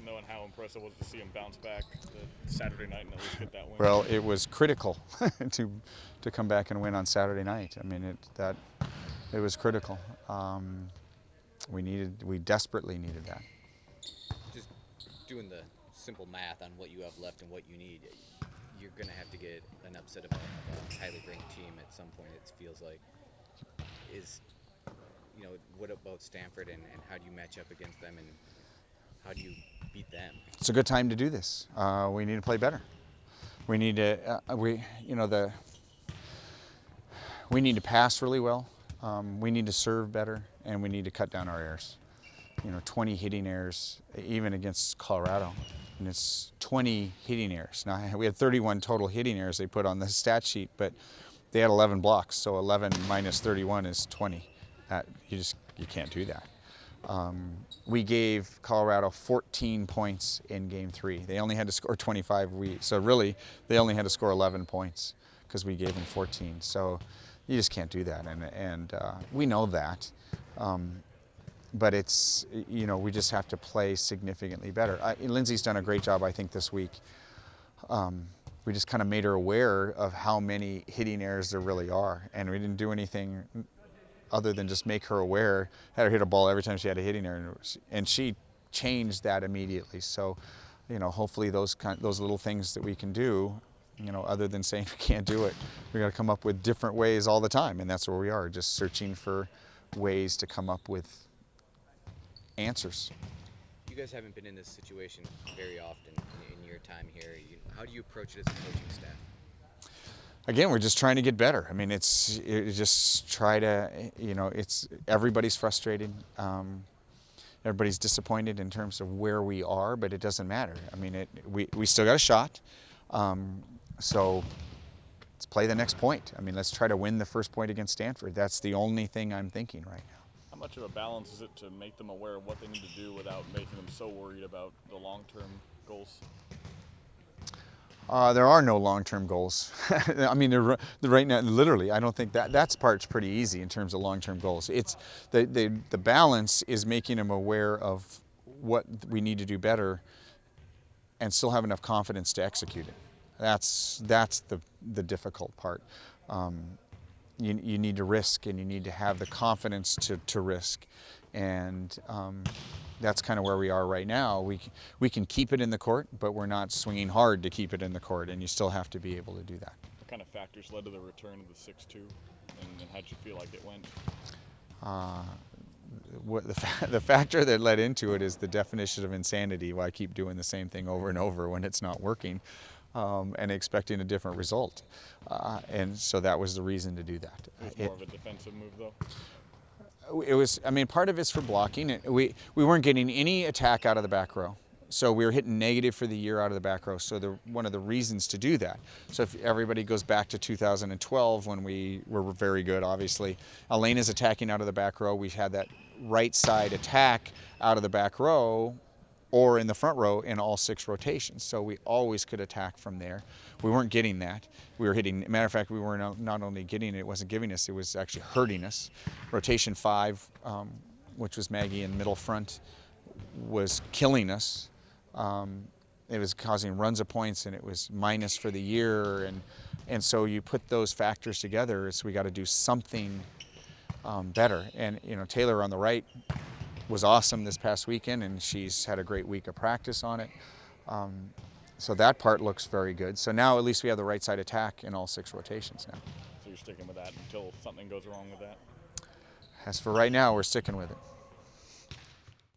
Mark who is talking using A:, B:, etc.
A: though, and how impressive was it to see him bounce back the Saturday night and at least get that win?
B: Well, it was critical to come back and win on Saturday night. I mean, it was critical. We desperately needed that.
C: Just doing the simple math on what you have left and what you need, you're going to have to get an upset of a highly ranked team at some point. It feels like what about Stanford and how do you match up against them and how do you beat them?
B: It's a good time to do this. We need to play better. We need to we need to pass really well. We need to serve better, and we need to cut down our errors. 20 hitting errors, even against Colorado, and it's 20 hitting errors. Now we had 31 total hitting errors they put on the stat sheet, but they had 11 blocks, so 11 minus 31 is 20. You can't do that. We gave Colorado 14 points in Game 3. They only had to score 25. So really, they only had to score 11 points because we gave them 14. So you just can't do that, and we know that. But it's, we just have to play significantly better. Lindsay's done a great job, I think, this week. We just kind of made her aware of how many hitting errors there really are, and we didn't do anything other than just make her aware. Had her hit a ball every time she had a hitting error, and she changed that immediately. So, hopefully those little things that we can do, other than saying we can't do it, we got to come up with different ways all the time, and that's where we are, just searching for ways to come up with answers.
C: You guys haven't been in this situation very often in your time here. How do you approach it as a coaching staff?
B: Again, we're just trying to get better. I mean, just try to, everybody's frustrated. Everybody's disappointed in terms of where we are, but it doesn't matter. I mean, we still got a shot. So let's play the next point. I mean, let's try to win the first point against Stanford. That's the only thing I'm thinking right now.
A: How much of a balance is it to make them aware of what they need to do without making them so worried about the long-term goals?
B: There are no long-term goals. I mean, right now, literally, I don't think that part's pretty easy in terms of long-term goals. It's the balance is making them aware of what we need to do better and still have enough confidence to execute it. That's the difficult part. You need to risk, and you need to have the confidence to risk, and that's kind of where we are right now. We can keep it in the court, but we're not swinging hard to keep it in the court, and you still have to be able to do that.
A: What kind of factors led to the return of the 6-2, and how did you feel like it went?
B: The factor that led into it is the definition of insanity. Why keep doing the same thing over and over when it's not working, and expecting a different result. And so that was the reason to do that.
A: It was more of a defensive move, though?
B: It was, I mean, part of it's for blocking. We weren't getting any attack out of the back row. So we were hitting negative for the year out of the back row. So one of the reasons to do that. So if everybody goes back to 2012 when we were very good, obviously, Elena's attacking out of the back row. We had that right side attack out of the back row or in the front row in all 6 rotations. So we always could attack from there. We weren't getting that. We were hitting, matter of fact, we were not only getting it, it wasn't giving us, it was actually hurting us. Rotation 5, which was Maggie in middle front, was killing us. It was causing runs of points, and it was minus for the year. And so you put those factors together, so we got to do something better. And Taylor on the right was awesome this past weekend, and she's had a great week of practice on it. So that part looks very good. So now at least we have the right side attack in all 6 rotations now.
A: So you're sticking with that until something goes wrong with that?
B: As for right now, we're sticking with it.